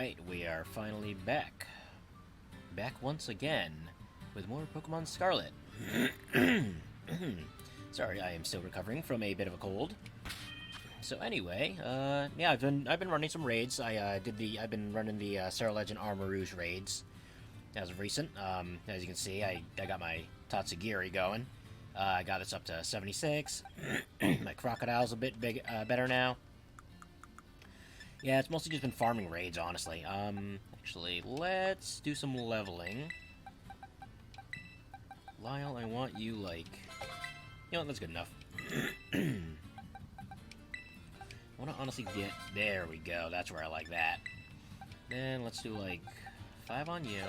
Alright, we are finally back. Back once again with more Pokemon Scarlet. Sorry, I am still recovering from a bit of a cold. So anyway, yeah, I've been running some raids. I've been running the Sarah Legend Armor Rouge raids as of recent. As you can see, I got my Tatsugiri going. I got this up to 76. My Crocodile's a bit better now. Yeah, it's mostly just been farming raids, honestly. Actually, let's do some leveling. Lyle, I want you, like... You know what, that's good enough. I want to honestly get... There we go, that's where I like that. Then let's do, like, 5 on you.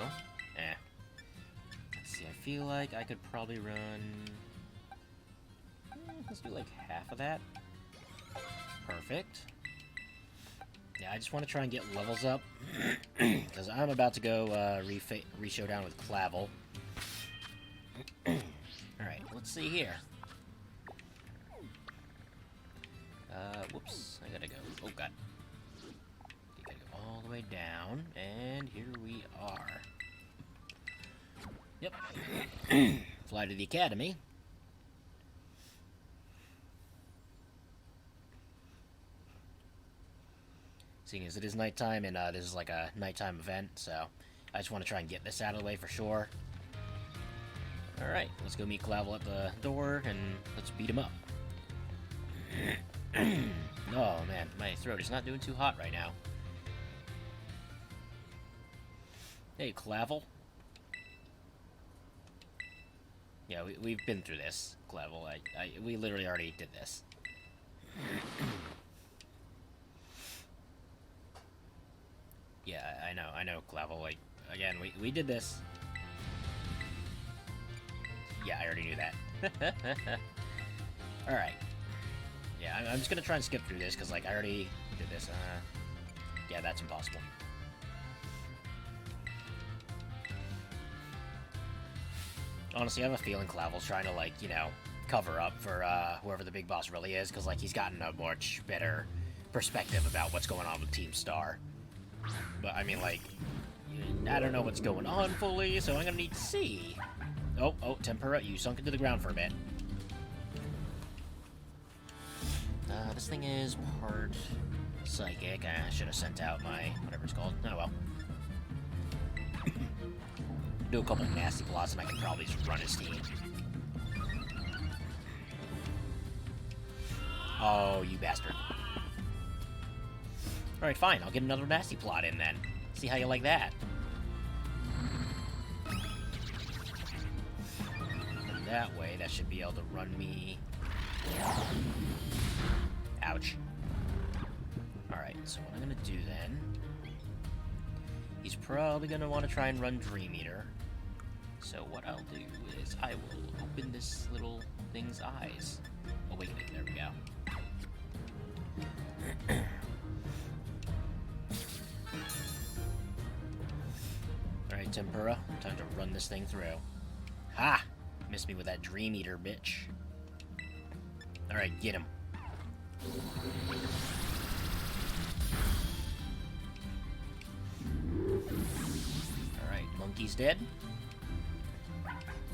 Let's see, I feel like I could probably run... Let's do, like, half of that. Perfect. Yeah, I just want to try and get levels up, because I'm about to go re-showdown with Clavel. Alright, let's see here. Whoops, I gotta go. Oh, God. I gotta go all the way down, and here we are. Yep. Fly to the academy. Seeing as it is nighttime, and this is like a nighttime event, so I just want to try and get this out of the way for sure. Alright, let's go meet Clavel at the door, and let's beat him up. Oh man, my throat is not doing too hot right now. Hey, Clavel. Yeah, we've been through this, Clavel. We literally already did this. Yeah, I know, Clavel. Like, again, we did this. Yeah, I already knew that. Alright. Yeah, I'm just gonna try and skip through this, because, like, I already did this. Yeah, that's impossible. Honestly, I have a feeling Clavel's trying to, like, you know, cover up for, whoever the big boss really is, because, like, he's gotten a much better perspective about what's going on with Team Star. But, I mean, like, I don't know what's going on fully, so I'm gonna need to see. Oh, Tempura, you sunk into the ground for a bit. This thing is part psychic. I should have sent out my, whatever it's called. Oh, well. Do a couple nasty plots and I can probably just run his team. Oh, you bastard. Alright, fine. I'll get another nasty plot in then. See how you like that. And that way, that should be able to run me... Ouch. Alright, so what I'm gonna do then... He's probably gonna want to try and run Dream Eater. So what I'll do is I will open this little thing's eyes. Awaken it, there we go. Alright, Tempura, time to run this thing through. Ha! Missed me with that Dream Eater, bitch. Alright, get him. Alright, monkey's dead.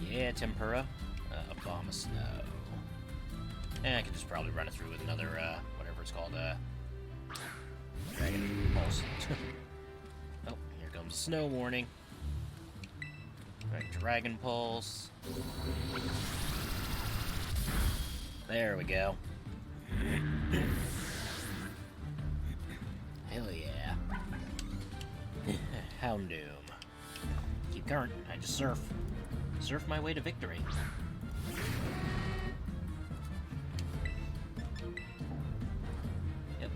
Yeah, Tempura. A bomb of snow. And I could just probably run it through with another, whatever it's called, Dragon Pulse. Oh, here comes a snow warning. Alright, Dragon Pulse. There we go. Hell yeah. Houndoom. Keep current. I just surf. Surf my way to victory. Yep,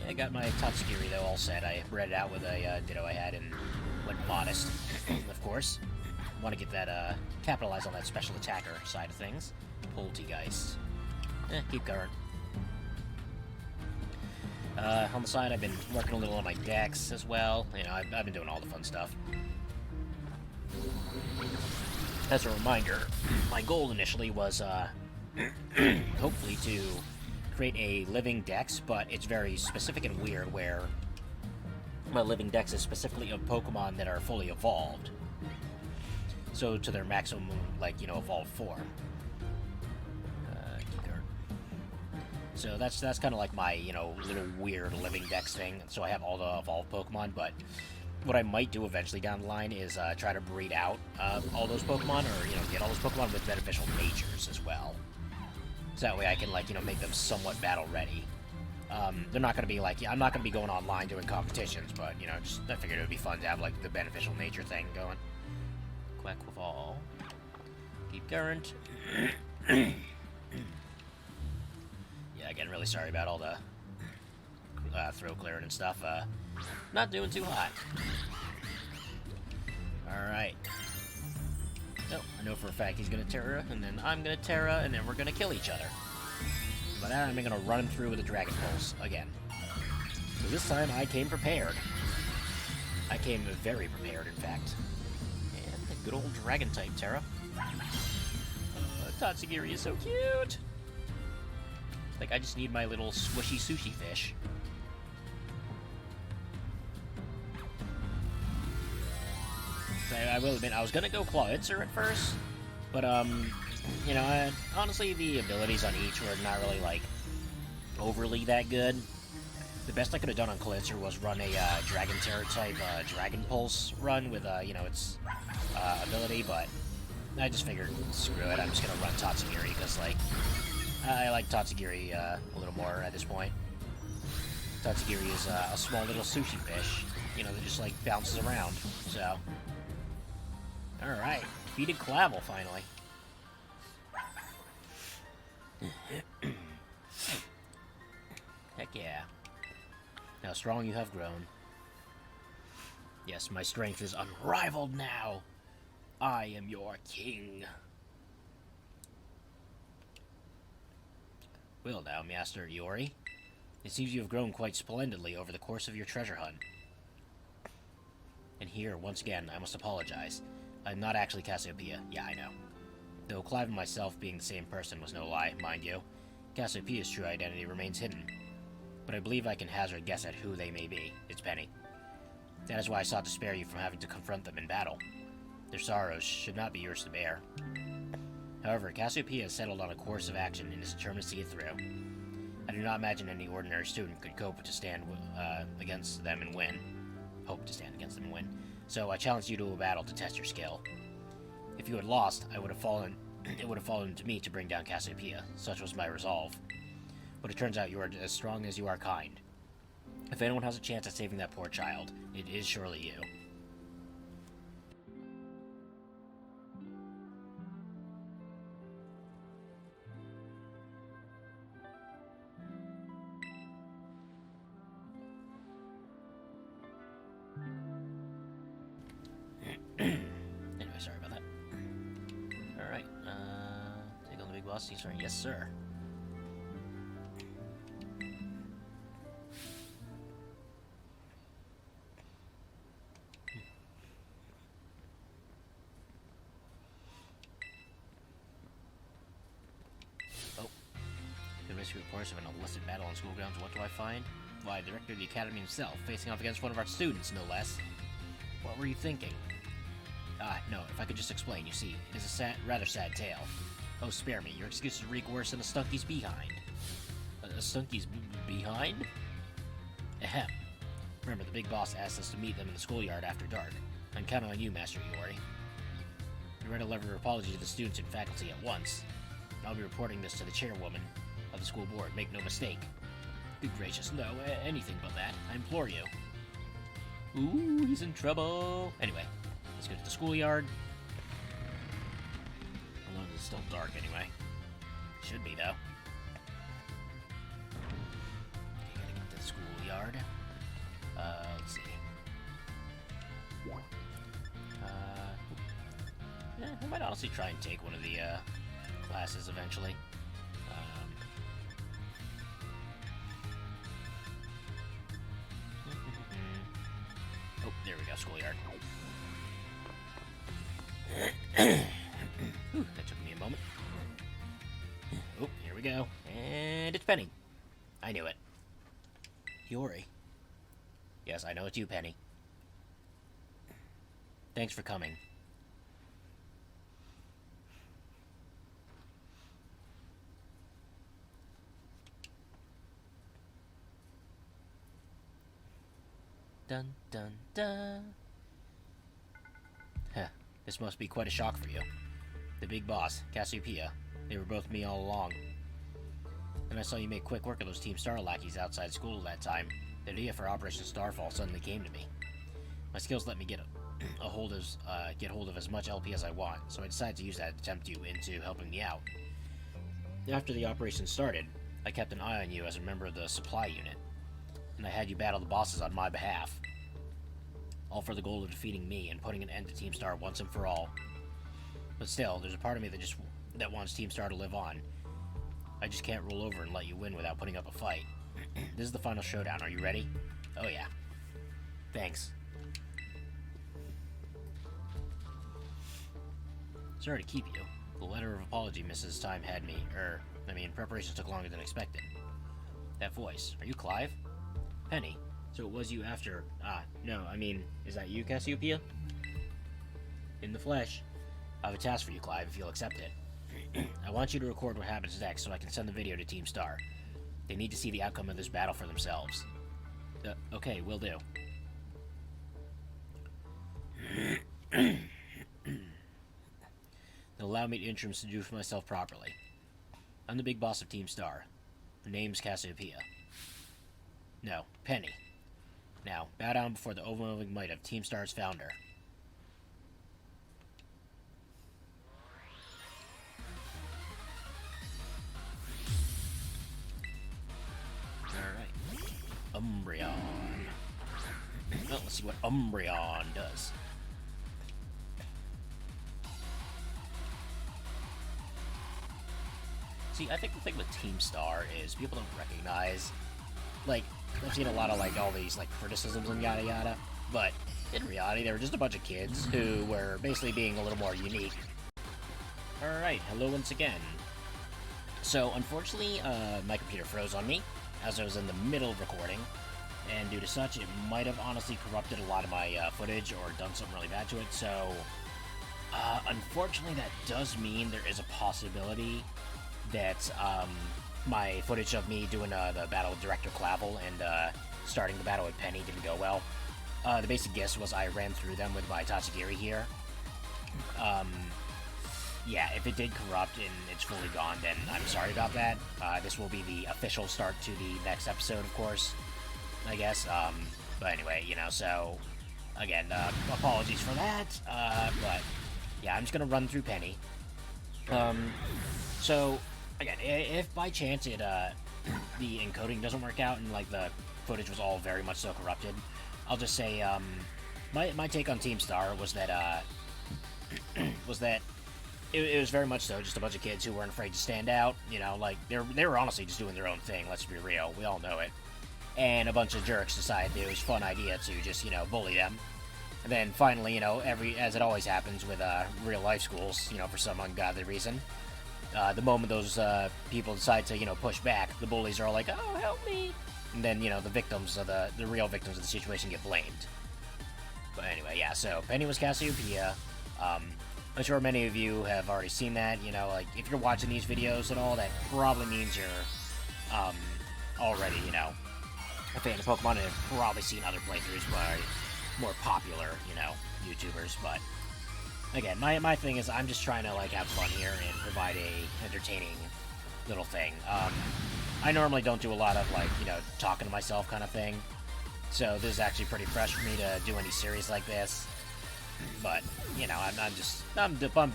I got my Tatsugiri though all set. I bred it out with a Ditto I had and went modest, of course. Want to get that, capitalize on that special attacker side of things. Poltegeist. Keep current. On the side, I've been working a little on my decks as well. You know, I've been doing all the fun stuff. As a reminder, my goal initially was, hopefully to create a living dex, but it's very specific and weird where my living dex is specifically of Pokemon that are fully evolved. So to their maximum, like, you know, evolved form. So that's kind of like my, you know, little weird living dex thing. So I have all the evolved Pokemon, but what I might do eventually down the line is try to breed out all those Pokemon, or, you know, get all those Pokemon with beneficial natures as well. So that way I can, like, you know, make them somewhat battle ready. They're not going to be like, I'm not going to be going online doing competitions, but, you know, just I figured it would be fun to have, like, the beneficial nature thing going. Quackquaval. Keep current. Yeah, again, really sorry about all the throw clearing and stuff. Not doing too hot. Alright. No, I know for a fact he's going to Terra, and then I'm going to Terra, and then we're going to kill each other. But then I'm going to run him through with a Dragon Pulse again. So this time I came prepared. I came very prepared, in fact. And a good old Dragon-type Terra. Tatsugiri is so cute! Like, I just need my little squishy sushi fish. I will admit, I was gonna go Clawitzer at first, but, you know, honestly, the abilities on each were not really, like, overly that good. The best I could have done on Clawitzer was run a Dragon Terror type Dragon Pulse run with, you know, its ability, but I just figured, screw it, I'm just gonna run Tatsugiri, because, like, I like Tatsugiri a little more at this point. Tatsugiri is a small little sushi fish, you know, that just, like, bounces around, so... Alright, defeated Clavel, finally. Heck yeah. How strong you have grown. Yes, my strength is unrivaled now. I am your king. Well now, Master Iori. It seems you have grown quite splendidly over the course of your treasure hunt. And here, once again, I must apologize. I'm not actually Cassiopeia. Yeah, I know. Though Clive and myself being the same person was no lie, mind you, Cassiopeia's true identity remains hidden. But I believe I can hazard a guess at who they may be. It's Penny. That is why I sought to spare you from having to confront them in battle. Their sorrows should not be yours to bear. However, Cassiopeia has settled on a course of action and is determined to see it through. I do not imagine any ordinary student could cope to stand against them and win. Hope to stand against them and win. So I challenge you to a battle to test your skill. If you had lost, it would have fallen to me to bring down Cassiopeia. Such was my resolve. But it turns out you are as strong as you are kind. If anyone has a chance at saving that poor child, it is surely you. Anyway, sorry about that. Alright, take on the big boss. He's right. Yes, sir. Oh. Good rescue reports of an illicit battle on school grounds. What do I find? Why, the director of the academy himself, facing off against one of our students, no less. What were you thinking? No, if I could just explain, you see, it is a rather sad tale. Oh, spare me, your excuses reek worse than a Stunky's behind. A Stunky's behind? Ahem. Remember, the big boss asked us to meet them in the schoolyard after dark. I'm counting on you, Master Iori. You write a letter of apology to the students and faculty at once. I'll be reporting this to the chairwoman of the school board, make no mistake. Good gracious, no, anything but that, I implore you. Ooh, he's in trouble. Anyway, let's go to the schoolyard. How long is it still dark anyway? Should be, though. Okay, gotta get to the schoolyard. Let's see. Yeah, I might honestly try and take one of the, classes eventually. Oh, there we go, schoolyard. Whew, that took me a moment. Oh, here we go. And it's Penny. I knew it. Iori. Yes, I know it's you, Penny. Thanks for coming. Dun dun dun. Heh, this must be quite a shock for you. The big boss, Cassiopeia. They were both me all along. And I saw you make quick work of those Team Star lackeys outside school that time. The idea for Operation Starfall suddenly came to me. My skills let me get hold of as much LP as I want, so I decided to use that to tempt you into helping me out. After the operation started, I kept an eye on you as a member of the supply unit, and I had you battle the bosses on my behalf. All for the goal of defeating me and putting an end to Team Star once and for all. But still, there's a part of me that wants Team Star to live on. I just can't roll over and let you win without putting up a fight. This is the final showdown. Are you ready? Oh yeah. Thanks. Sorry to keep you. The letter of apology Mrs. Time had me, preparations took longer than expected. That voice. Are you Clive? Penny. So it was you after... no, is that you, Cassiopeia? In the flesh. I have a task for you, Clive, if you'll accept it. I want you to record what happens next so I can send the video to Team Star. They need to see the outcome of this battle for themselves. Okay, will do. Allow me to introduce myself properly. I'm the big boss of Team Star. Her name's Cassiopeia. No, Penny. Now, bow down before the overwhelming might of Team Star's founder. Alright. Umbreon. Well, let's see what Umbreon does. See, I think the thing with Team Star is people don't recognize, like, I've seen a lot of, like, all these, like, criticisms and yada yada, but in reality, they were just a bunch of kids who were basically being a little more unique. Alright, hello once again. So, unfortunately, my computer froze on me as I was in the middle of recording, and due to such, it might have honestly corrupted a lot of my footage or done something really bad to it, so unfortunately that does mean there is a possibility that my footage of me doing the battle with Director Clavel and starting the battle with Penny didn't go well. The basic gist was I ran through them with my Tatsugiri here. Yeah, if it did corrupt and it's fully gone, then I'm sorry about that. This will be the official start to the next episode, of course, I guess. But anyway, you know, so, again, apologies for that. But, yeah, I'm just gonna run through Penny. So, again, if by chance it, the encoding doesn't work out and, like, the footage was all very much so corrupted, I'll just say, my take on Team Star was that, it was very much so just a bunch of kids who weren't afraid to stand out, you know, like, they were honestly just doing their own thing, let's be real, we all know it. And a bunch of jerks decided it was a fun idea to just, you know, bully them. And then finally, you know, as it always happens with, real life schools, you know, for some ungodly reason, the moment those, people decide to, you know, push back, the bullies are all like, oh, help me! And then, you know, the victims of the real victims of the situation get blamed. But anyway, yeah, so Penny was Cassiopeia. I'm sure many of you have already seen that, you know, like, if you're watching these videos at all, that probably means you're, already, you know, a fan of Pokemon and have probably seen other playthroughs by more popular, you know, YouTubers, but, again, my thing is I'm just trying to, like, have fun here and provide a entertaining little thing. I normally don't do a lot of, like, you know, talking to myself kind of thing, so this is actually pretty fresh for me to do any series like this. But, you know, I'm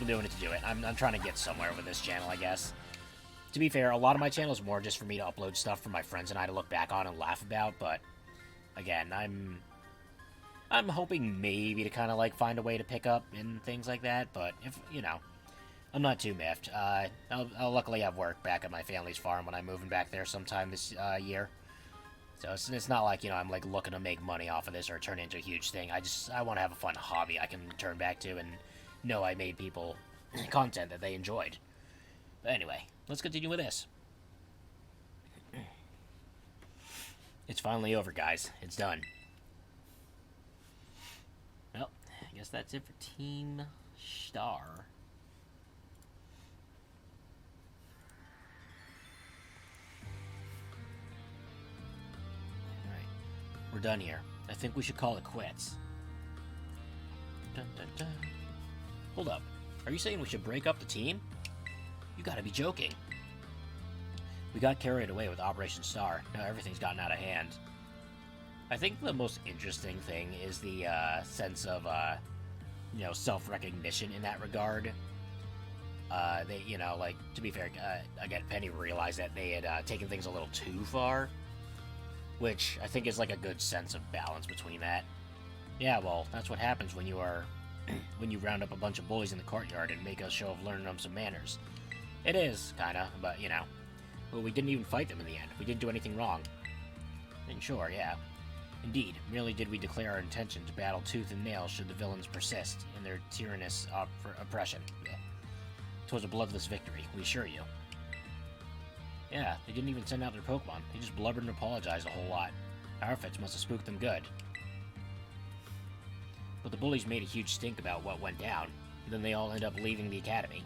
doing it to do it. I'm trying to get somewhere with this channel, I guess. To be fair, a lot of my channel is more just for me to upload stuff for my friends and I to look back on and laugh about, but, again, I'm hoping maybe to kind of, like, find a way to pick up and things like that, but, if, you know, I'm not too miffed. I'll luckily have work back at my family's farm when I'm moving back there sometime this, year. So it's not like, you know, I'm, like, looking to make money off of this or turn it into a huge thing. I want to have a fun hobby I can turn back to and know I made people content that they enjoyed. But anyway, let's continue with this. It's finally over, guys. It's done. guess that's it for Team Star. Alright. We're done here. I think we should call it quits. Dun, dun, dun. Hold up. Are you saying we should break up the team? You gotta be joking. We got carried away with Operation Star. Now everything's gotten out of hand. I think the most interesting thing is the sense of, self-recognition in that regard. They, to be fair, again, Penny realized that they had taken things a little too far, which I think is like a good sense of balance between that. Yeah, well, that's what happens when you are, when you round up a bunch of bullies in the courtyard and make a show of learning them some manners. It is, kinda, but, Well, we didn't even fight them in the end. We didn't do anything wrong. And sure, yeah. Indeed, merely did we declare our intention to battle tooth and nail should the villains persist in their tyrannous oppression. Twas a bloodless victory, we assure you. Yeah, they didn't even send out their Pokemon. They just blubbered and apologized a whole lot. Our outfits must have spooked them good. But the bullies made a huge stink about what went down, and then they all ended up leaving the academy.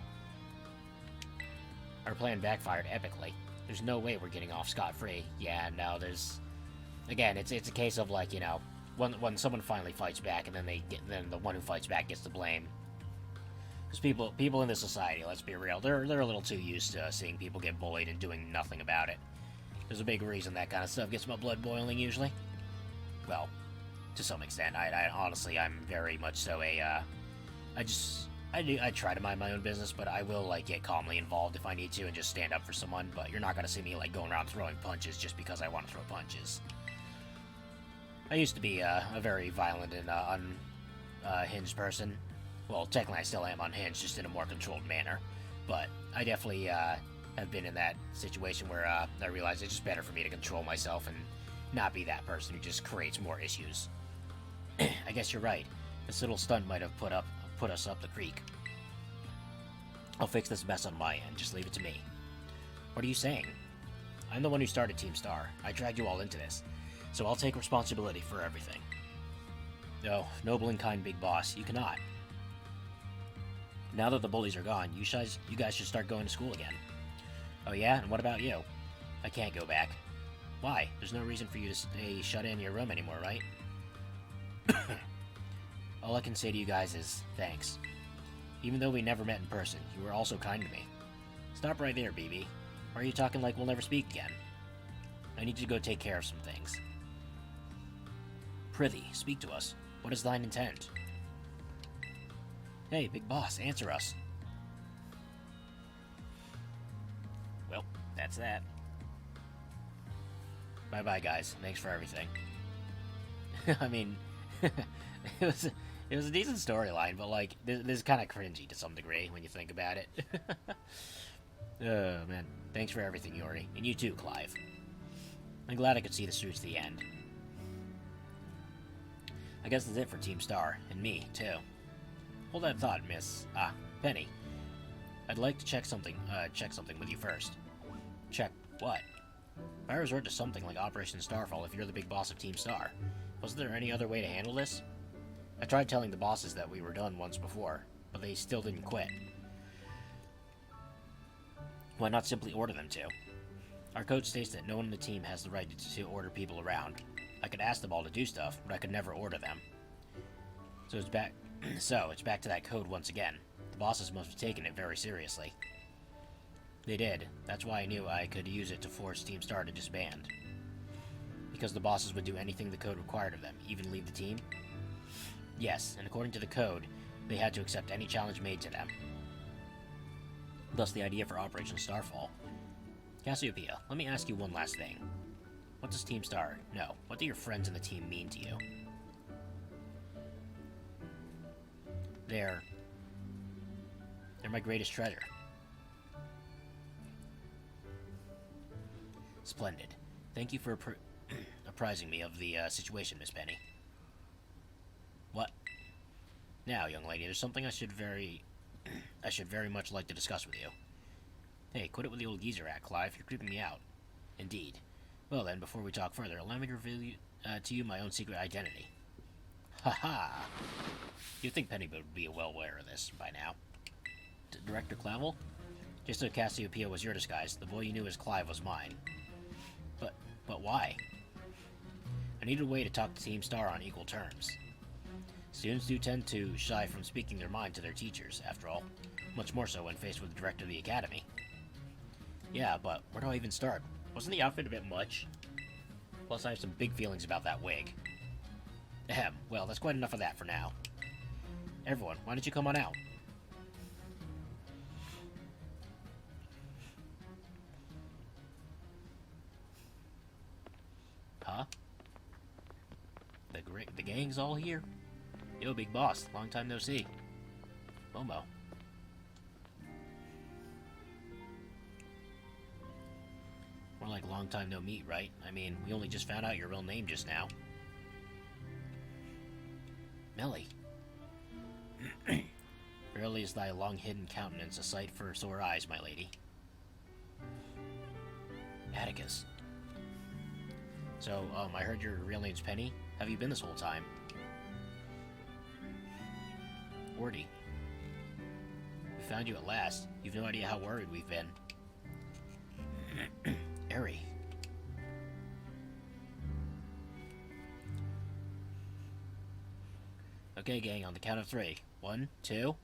Our plan backfired epically. There's no way we're getting off scot-free. Yeah, no, there's... Again, it's a case of, like, when someone finally fights back, and then the one who fights back gets the blame. Because people in this society, let's be real, they're a little too used to seeing people get bullied and doing nothing about it. There's a big reason that kind of stuff gets my blood boiling, usually. Well, to some extent. I honestly, I'm very much so a, I try to mind my own business, but I will, get calmly involved if I need to and just stand up for someone, but you're not gonna see me, going around throwing punches just because I want to throw punches. I used to be a very violent and unhinged person. Well, technically I still am unhinged, just in a more controlled manner. But I definitely have been in that situation where I realized it's just better for me to control myself and not be that person who just creates more issues. I guess you're right. This little stunt might have put us up the creek. I'll fix this mess on my end. Just leave it to me. What are you saying? I'm the one who started Team Star. I dragged you all into this. So I'll take responsibility for everything. No, noble and kind big boss, you cannot. Now that the bullies are gone, you guys should start going to school again. Oh yeah? And what about you? I can't go back. Why? There's no reason for you to stay shut in your room anymore, right? All I can say to you guys is, thanks. Even though we never met in person, you were also kind to me. Stop right there, BB. Or are you talking like we'll never speak again? I need to go take care of some things. Prithee, speak to us. What is thine intent? Hey, big boss, answer us. Well, that's that. Bye-bye, guys. Thanks for everything. I mean, it was a decent storyline, but, this is kind of cringy to some degree when you think about it. Oh, man. Thanks for everything, Yori. And you too, Clive. I'm glad I could see this through to the end. I guess that's it for Team Star, and me, too. Hold that thought, Miss... Penny. I'd like to check something with you first. Check what? If I resort to something like Operation Starfall if you're the big boss of Team Star, wasn't there any other way to handle this? I tried telling the bosses that we were done once before, but they still didn't quit. Why not simply order them to? Our code states that no one in the team has the right to order people around. I could ask them all to do stuff, but I could never order them. So it's back to that code once again. The bosses must have taken it very seriously. They did. That's why I knew I could use it to force Team Star to disband. Because the bosses would do anything the code required of them, even leave the team? Yes, and according to the code, they had to accept any challenge made to them. Thus the idea for Operation Starfall. Cassiopeia, let me ask you one last thing. What does Team Star... No, what do your friends in the team mean to you? They're my greatest treasure. Splendid. Thank you for apprising me of the situation, Miss Penny. What? Now, young lady, there's something I should very much like to discuss with you. Hey, quit it with the old geezer act, Clive. You're creeping me out. Indeed. Well then, before we talk further, allow me to reveal to you my own secret identity. Ha ha! You'd think Penny would be well aware of this by now. Director Clavel? Just so Cassiopeia was your disguise, the boy you knew as Clive was mine. But why? I needed a way to talk to Team Star on equal terms. Students do tend to shy from speaking their mind to their teachers, after all. Much more so when faced with the director of the academy. Yeah, but where do I even start? Wasn't the outfit a bit much? Plus, I have some big feelings about that wig. Ahem, well, that's quite enough of that for now. Everyone, why don't you come on out? Huh? The gang's all here? Yo, big boss, long time no see. Momo. More like long time no meet, right? I mean, we only just found out your real name just now. Melly. Verily is thy long-hidden countenance a sight for sore eyes, my lady. Atticus. So, I heard your real name's Penny. Have you been this whole time? Ordy. We found you at last. You've no idea how worried we've been. Eri. Okay, gang, on the count of 3. 1, 2.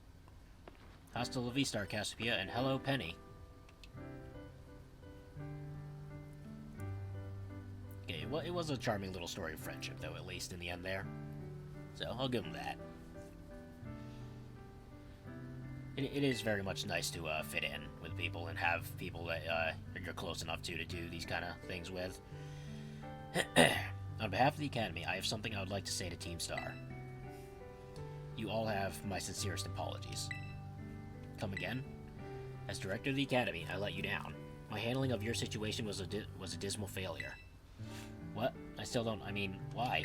Hasta la vista, Cassiopeia, and hello, Penny. Okay, well, it was a charming little story of friendship, though, at least in the end there. So, I'll give them that. It is very much nice to fit in with people and have people that you're close enough to do these kind of things with. On behalf of the Academy, I have something I would like to say to Team Star. You all have my sincerest apologies. Come again? As director of the Academy, I let you down. My handling of your situation was a dismal failure. What? I still don't... I mean, why?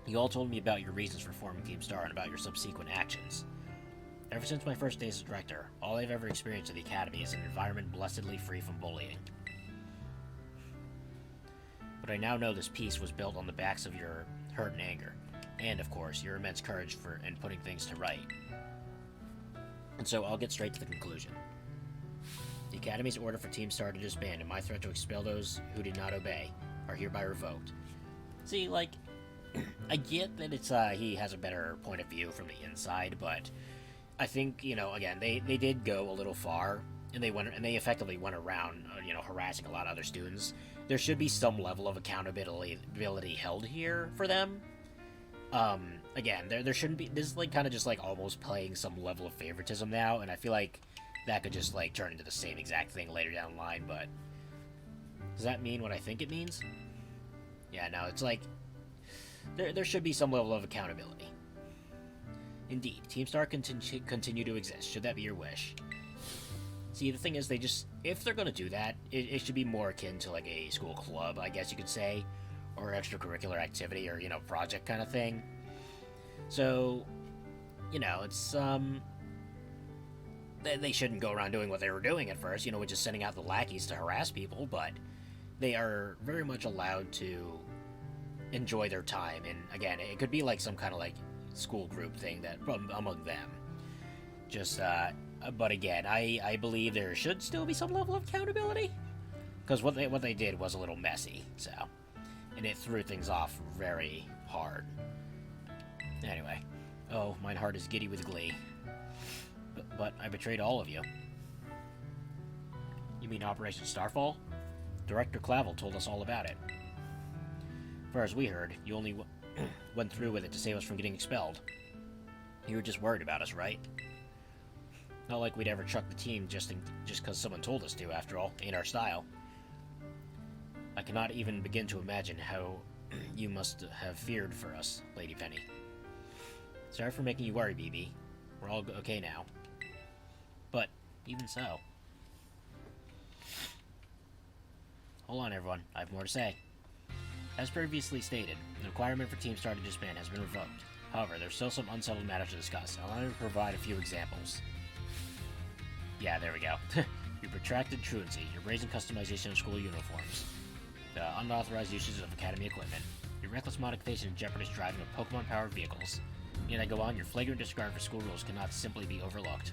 You all told me about your reasons for forming Team Star and about your subsequent actions. Ever since my first days as director, all I've ever experienced at the Academy is an environment blessedly free from bullying. But I now know this peace was built on the backs of your hurt and anger, and, of course, your immense courage in putting things to right. And so I'll get straight to the conclusion. The Academy's order for Team Star to disband and my threat to expel those who did not obey are hereby revoked. See, like, I get that it's, he has a better point of view from the inside, but I think, you know, again, they did go a little far, and they effectively went around, harassing a lot of other students. There should be some level of accountability held here for them. Again, there shouldn't be, this is, like, kind of just, like, almost playing some level of favoritism now, and I feel like that could just, like, turn into the same exact thing later down the line, but does that mean what I think it means? Yeah, no, it's like, there should be some level of accountability. Indeed, Team Star continue to exist, should that be your wish. See, the thing is, if they're gonna do that, it should be more akin to, like, a school club, I guess you could say, or extracurricular activity, or, project kind of thing. So, it's, they shouldn't go around doing what they were doing at first, which is sending out the lackeys to harass people, but they are very much allowed to enjoy their time, and again, it could be like some kind of, like, school group thing that among them. Just, but again, I believe there should still be some level of accountability, because what they did was a little messy, so, and it threw things off very hard. Anyway, oh, mine heart is giddy with glee. But I betrayed all of you. You mean Operation Starfall? Director Clavel told us all about it. As far as we heard, you only went through with it to save us from getting expelled. You were just worried about us, right? Not like we'd ever chuck the team just because someone told us to, after all. Ain't our style. I cannot even begin to imagine how you must have feared for us, Lady Penny. Sorry for making you worry, BB. We're all okay now. But, even so. Hold on, everyone. I have more to say. As previously stated, the requirement for Team Star to disband has been revoked. However, there's still some unsettled matters to discuss. Allow me to provide a few examples. Yeah, there we go. Your protracted truancy, your brazen customization of school uniforms, the unauthorized usage of Academy equipment, your reckless modification and jeopardous driving of Pokemon-powered vehicles, And I go on, your flagrant disregard for school rules cannot simply be overlooked.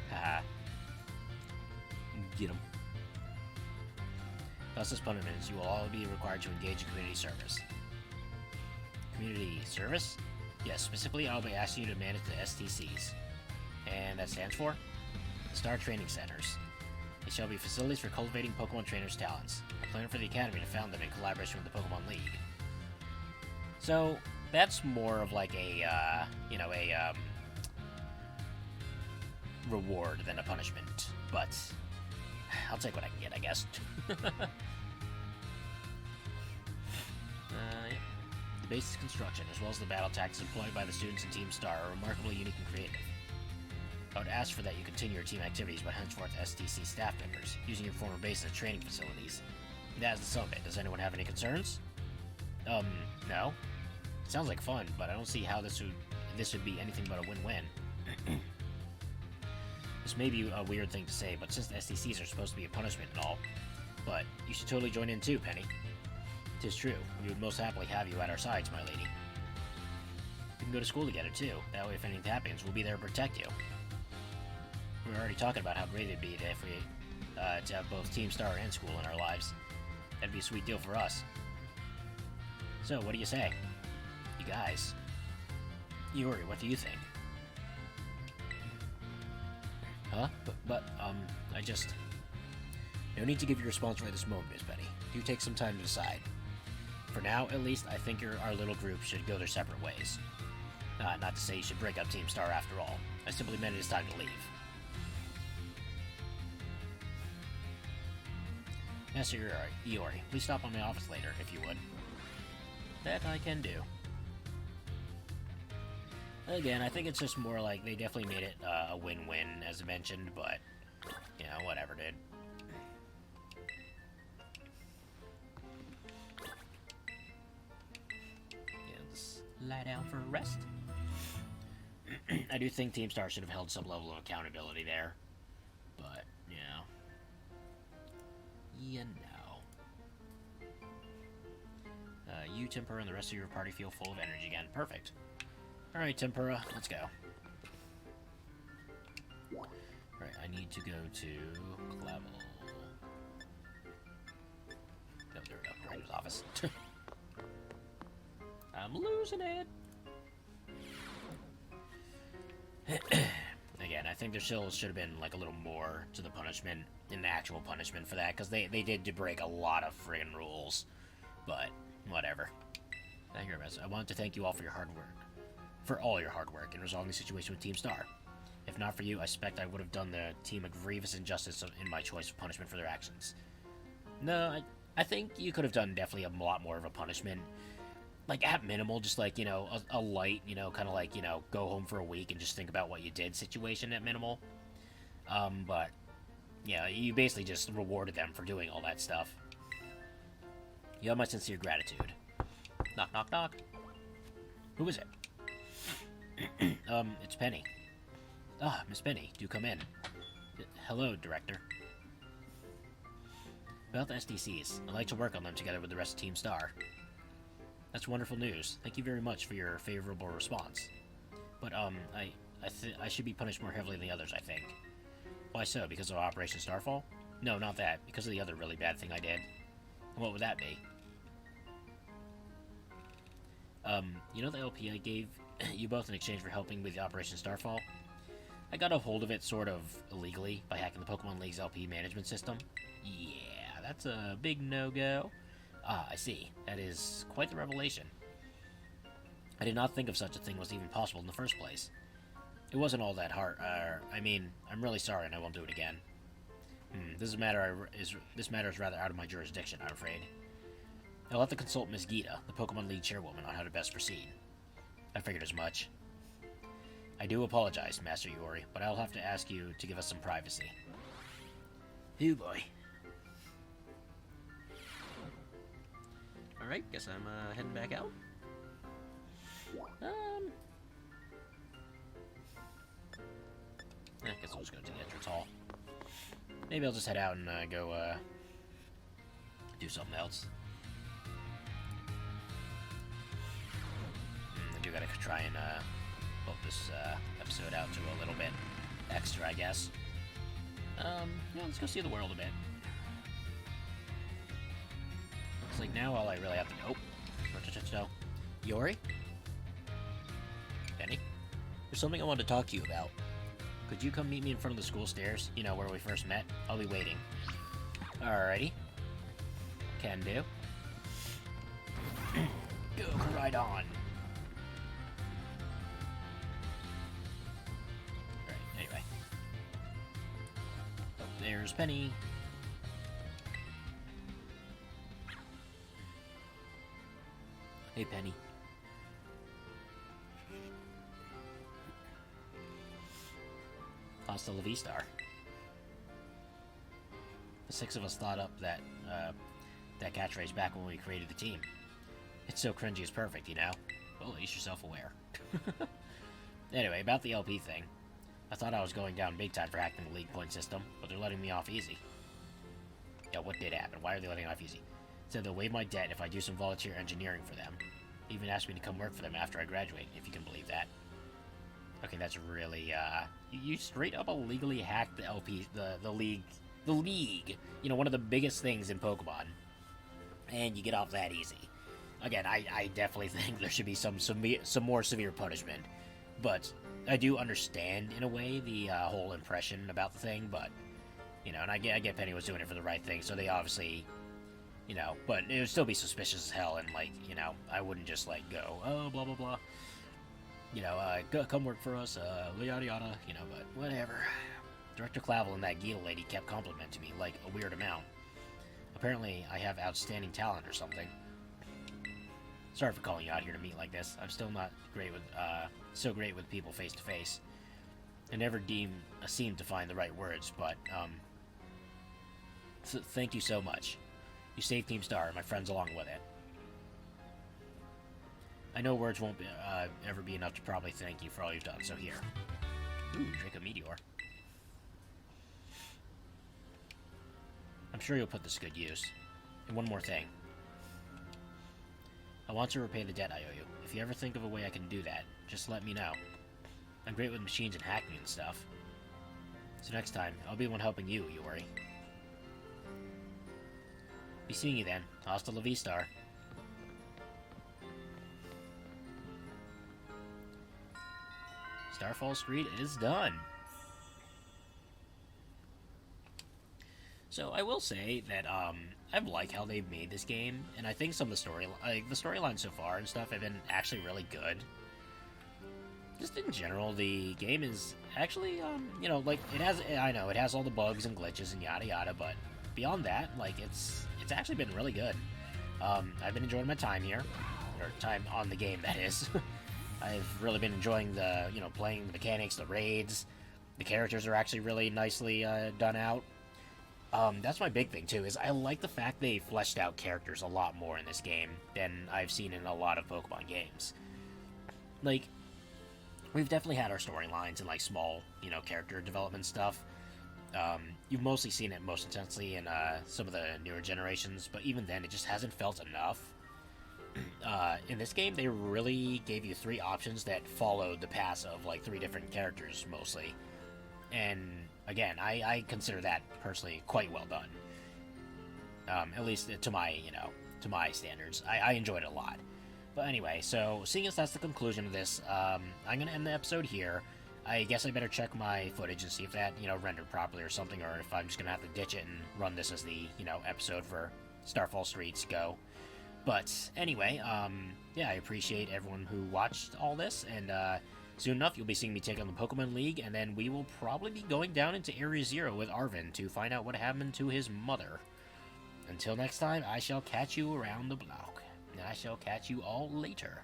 Haha. Get him. Thus, as punishments, you will all be required to engage in community service. Community service? Yes, specifically, I'll be asking you to manage the STCs. And that stands for? Star Training Centers. They shall be facilities for cultivating Pokemon trainers' talents. I plan for the Academy to found them in collaboration with the Pokemon League. So, that's more of like a, reward than a punishment. But, I'll take what I can get, I guess. Yeah. The basic construction, as well as the battle tactics employed by the students in Team Star, are remarkably unique and creative. I would ask for that you continue your team activities by henceforth STC staff members, using your former base as training facilities. That is the sum of it. Does anyone have any concerns? No. It sounds like fun, but I don't see how this would be anything but a win-win. This may be a weird thing to say, but since the STCs are supposed to be a punishment and all, but you should totally join in too, Penny. 'Tis true. We would most happily have you at our sides, my lady. We can go to school together too. That way, if anything happens, we'll be there to protect you. We were already talking about how great it'd be if we to have both Team Star and school in our lives. That'd be a sweet deal for us. So, what do you say? You guys. Yuri, what do you think? Huh? I just... No need to give your response right this moment, Miss Betty. Do take some time to decide. For now, at least, I think our little group should go their separate ways. Not to say you should break up Team Star after all. I simply meant it is time to leave. Master Iori, please stop by my office later, if you would. That I can do. Again, I think it's just more like they definitely made it a win-win, as mentioned, but, you know, whatever, dude. Yeah, just lie down for a rest. I do think Team Star should have held some level of accountability there, but, you know. You, Tempura, and the rest of your party feel full of energy again. Perfect. Alright, Tempura, let's go. Alright, I need to go to Clavel. No, there we go. Right in his office. I'm losing it. Again, I think there still should have been, like, a little more to the punishment, an actual punishment for that, because they did break a lot of friggin' rules. But, whatever. Thank you very much. I wanted to thank you all for your hard work. For all your hard work in resolving the situation with Team Star. If not for you, I suspect I would have done the team a grievous injustice in my choice of punishment for their actions. No, I think you could have done definitely a lot more of a punishment. Like, at minimal, just like, you know, a light, you know, kind of like, you know, go home for a week and just think about what you did situation at minimal. But, yeah, you basically just rewarded them for doing all that stuff. You have my sincere gratitude. Knock, knock, knock. Who is it? It's Penny. Ah, Miss Penny, do come in. Hello, Director. About the SDCs, I'd like to work on them together with the rest of Team Star. That's wonderful news. Thank you very much for your favorable response. But, I should be punished more heavily than the others, I think. Why so? Because of Operation Starfall? No, not that. Because of the other really bad thing I did. What would that be? You know the LP I gave you both in exchange for helping with the Operation Starfall? I got a hold of it sort of illegally by hacking the Pokemon League's LP management system. Yeah, that's a big no-go. Ah, I see. That is quite the revelation. I did not think of such a thing was even possible in the first place. It wasn't all that hard. I mean, I'm really sorry and I won't do it again. This matter is rather out of my jurisdiction, I'm afraid. I'll have to consult Miss Gita, the Pokemon League chairwoman, on how to best proceed. I figured as much. I do apologize, Master Iori, but I'll have to ask you to give us some privacy. Oh boy. Alright, guess I'm heading back out. I guess I'll just go to the entrance hall. Maybe I'll just head out and go do something else. gotta try and bump this episode out to a little bit extra, I guess. Yeah, let's go see the world a bit. Looks like now all I really have to go. No. Yori? Penny? There's something I wanted to talk to you about. Could you come meet me in front of the school stairs? You know, where we first met? I'll be waiting. Alrighty. Can do. Go right on. Alright, anyway. Oh, there's Penny. Hey, Penny. Hasta la vista. The six of us thought up that catchphrase back when we created the team. It's so cringy it's perfect, you know? Well, at least you're self-aware. Anyway, about the LP thing. I thought I was going down big time for hacking the league point system, but they're letting me off easy. Yeah, what did happen? Why are they letting me off easy? Said they'll waive my debt if I do some volunteer engineering for them. Even asked me to come work for them after I graduate, if you can believe that. Okay, that's really, you straight up illegally hacked the LP, the league. You know, one of the biggest things in Pokemon. And you get off that easy. Again, I definitely think there should be some more severe punishment. But I do understand, in a way, the whole impression about the thing, but, you know, and I get Penny was doing it for the right thing, so they obviously, you know, but it would still be suspicious as hell, and, like, you know, I wouldn't just, like, go, oh, blah, blah, blah. You know, come work for us, yada yada, you know, but whatever. Director Clavel and that Gita lady kept complimenting me, like, a weird amount. Apparently, I have outstanding talent or something. Sorry for calling you out here to meet like this. I'm still not great with, so great with people face to face. I never seem to find the right words, but, thank you so much. You saved Team Star and my friends along with it. I know words won't ever be enough to probably thank you for all you've done, so here. Ooh, drink a meteor. I'm sure you'll put this to good use. And one more thing. I want to repay the debt I owe you. If you ever think of a way I can do that, just let me know. I'm great with machines and hacking and stuff. So next time, I'll be the one helping you, Yori. Be seeing you then. Hasta la vista. Starfall Street is done. So I will say that I like how they've made this game, and I think some of the storylines so far and stuff have been actually really good. Just in general, the game is actually you know, like I know it has all the bugs and glitches and yada yada, but beyond that, like it's actually been really good. I've been enjoying my time here, or time on the game, that is. I've really been enjoying the, you know, playing the mechanics, the raids. The characters are actually really nicely done out. That's my big thing, too, is I like the fact they fleshed out characters a lot more in this game than I've seen in a lot of Pokemon games. Like, we've definitely had our storylines and, like, small, you know, character development stuff. You've mostly seen it most intensely in some of the newer generations, but even then, it just hasn't felt enough. In this game, they really gave you 3 options that followed the paths of, like, 3 different characters, mostly. And, again, I consider that, personally, quite well done. At least to my, you know, to my standards. I enjoyed it a lot. But anyway, so, seeing as that's the conclusion of this, I'm gonna end the episode here. I guess I better check my footage and see if that, you know, rendered properly or something, or if I'm just gonna have to ditch it and run this as the, you know, episode for Starfall Streets Go. But anyway, yeah, I appreciate everyone who watched all this, and soon enough you'll be seeing me take on the Pokemon League, and then we will probably be going down into Area Zero with Arvin to find out what happened to his mother. Until next time, I shall catch you around the block, and I shall catch you all later.